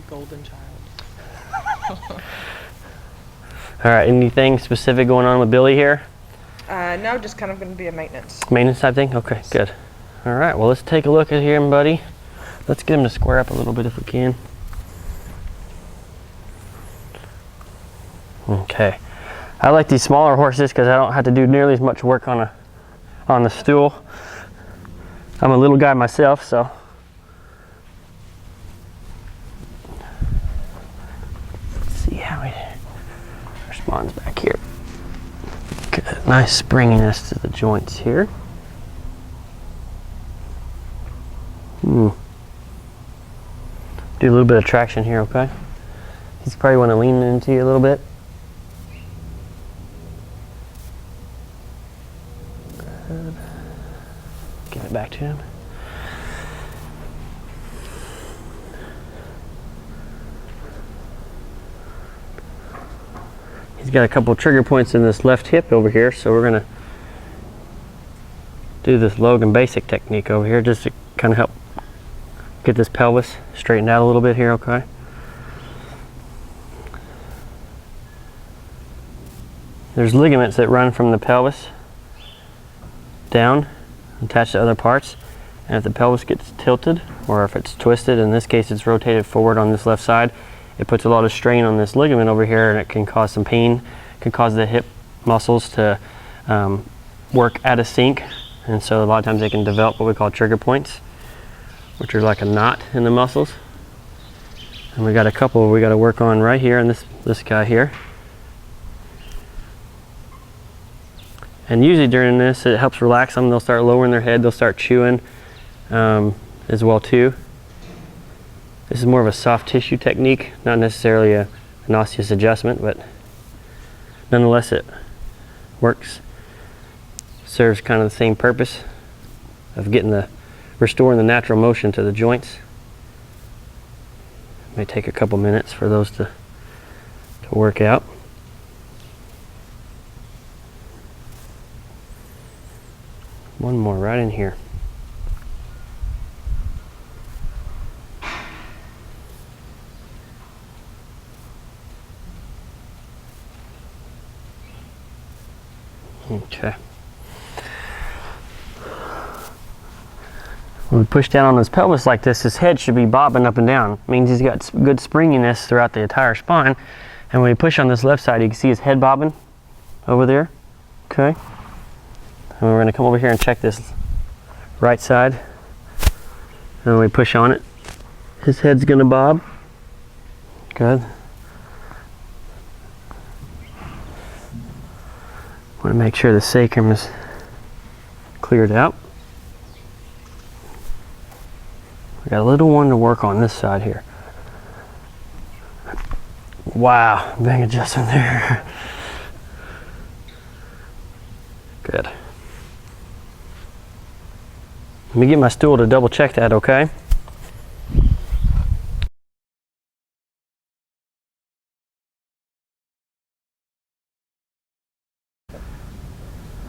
Golden child. All right, anything specific going on with Billy here? No, just kind of going to be a maintenance. Maintenance type thing? Okay, good. All right, well, let's take a look at him, buddy. Let's get him to square up a little bit if we can. Okay. I like these smaller horses because I don't have to do nearly as much work on the stool. I'm a little guy myself, so. Let's see how he responds back here. Good. Nice springiness to the joints here. Do a little bit of traction here, okay? He's probably want to lean into you a little bit. Good. Give it back to him. He's got a couple trigger points in this left hip over here, so we're gonna do this Logan basic technique over here just to kind of help get this pelvis straightened out a little bit here, okay? There's ligaments that run from the pelvis down, attached to other parts, and if the pelvis gets tilted, or if it's twisted, in this case it's rotated forward on this left side, it puts a lot of strain on this ligament over here, and it can cause some pain. It can cause the hip muscles to work out of sync, and so a lot of times they can develop what we call trigger points, which are like a knot in the muscles. And we got a couple we got to work on right here, and this guy here. And usually during this, it helps relax them. They'll start lowering their head. They'll start chewing as well too. This is more of a soft tissue technique, not necessarily an osseous adjustment, but nonetheless it works. Serves kind of the same purpose of restoring the natural motion to the joints. It may take a couple minutes for those to work out. One more right in here. Okay. When we push down on his pelvis like this, his head should be bobbing up and down. It means he's got good springiness throughout the entire spine. And when we push on this left side, you can see his head bobbing over there. Okay. And we're going to come over here and check this right side. And when we push on it, his head's going to bob. Good. Want to make sure the sacrum is cleared out. We got a little one to work on this side here. Wow, big adjustment there. Good. Let me get my stool to double check that, okay?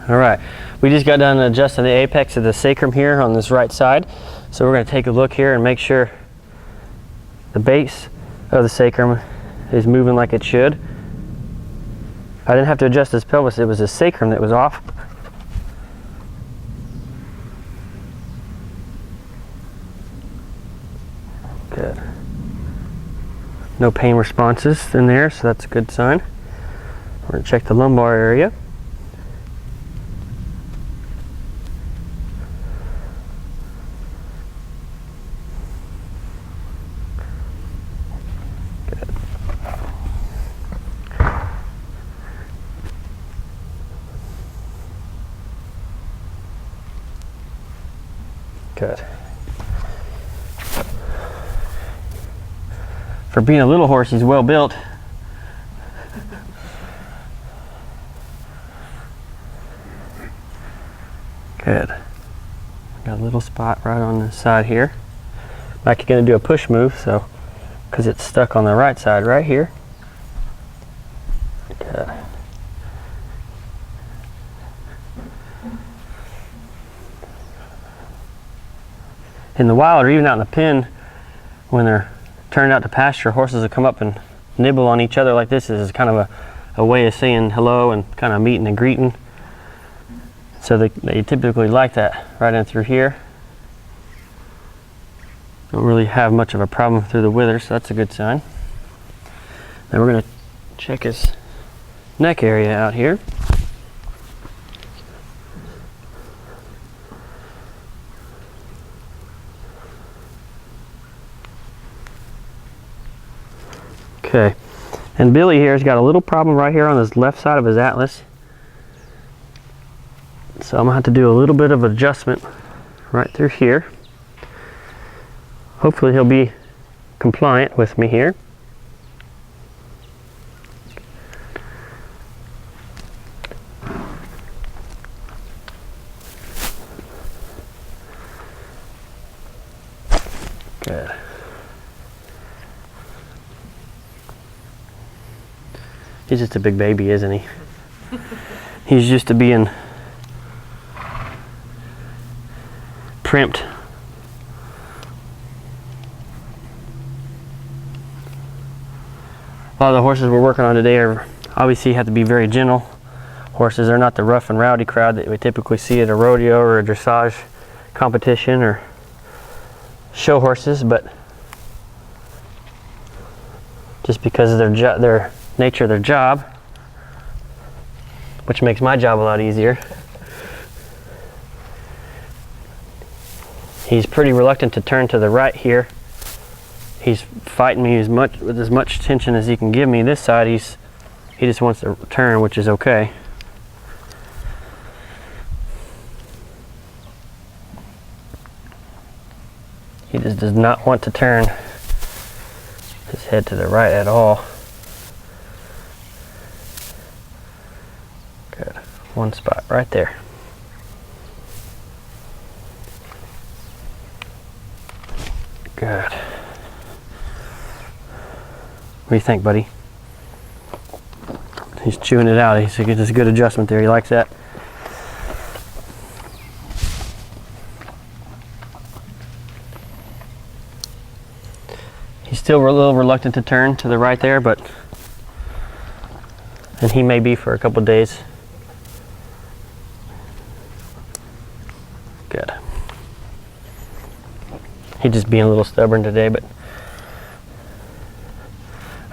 All right, we just got done adjusting the apex of the sacrum here on this right side. So we're going to take a look here and make sure the base of the sacrum is moving like it should. I didn't have to adjust his pelvis, it was his sacrum that was off. Good. No pain responses in there, so that's a good sign. We're going to check the lumbar area. Good. For being a little horse, he's well built. Good. Got a little spot right on the side here. Like you're going to do a push move, so because it's stuck on the right side right here. Good. In the wild, or even out in the pen, when they're turned out to pasture, horses will come up and nibble on each other like this. This is kind of a way of saying hello and kind of meeting and greeting. So they typically like that right in through here. Don't really have much of a problem through the withers, so that's a good sign. Then we're going to check his neck area out here. Okay, and Billy here has got a little problem right here on his left side of his atlas. So I'm going to have to do a little bit of adjustment right through here. Hopefully he'll be compliant with me here. Good. He's just a big baby, isn't he? He's used to being primped. A lot of the horses we're working on today are obviously have to be very gentle horses. They're not the rough and rowdy crowd that we typically see at a rodeo or a dressage competition or show horses, but just because of their nature of their job, which makes my job a lot easier. He's pretty reluctant to turn to the right here. He's fighting me with as much tension as he can give me. This side, he just wants to turn, which is okay. He just does not want to turn his head to the right at all. Good. One spot right there. Good. What do you think, buddy? He's chewing it out. He's getting a good adjustment there. He likes that. He's still a little reluctant to turn to the right there, and he may be for a couple days. Good. He's just being a little stubborn today, but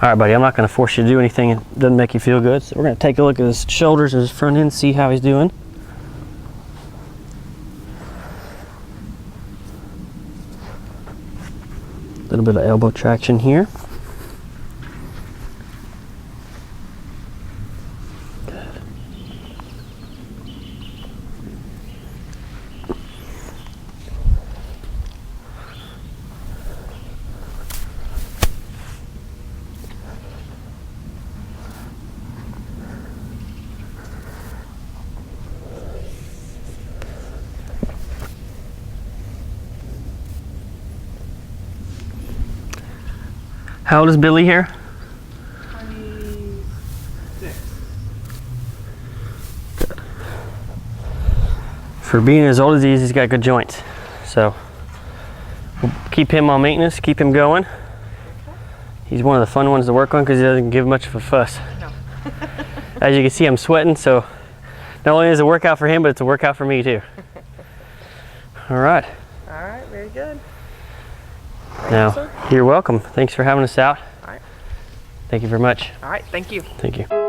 all right, buddy, I'm not going to force you to do anything that doesn't make you feel good. So we're going to take a look at his shoulders and his front end, see how he's doing. A little bit of elbow traction here. Good. How old is Billy here? 26. Good. For being as old as he is, he's got good joints. So we'll keep him on maintenance, keep him going. He's one of the fun ones to work on because he doesn't give much of a fuss. No. As you can see, I'm sweating, so not only is it a workout for him, but it's a workout for me too. All right. All right, very good. Now, Thank you, sir. you're welcome. Thanks for having us out. All right. Thank you very much. All right, thank you. Thank you.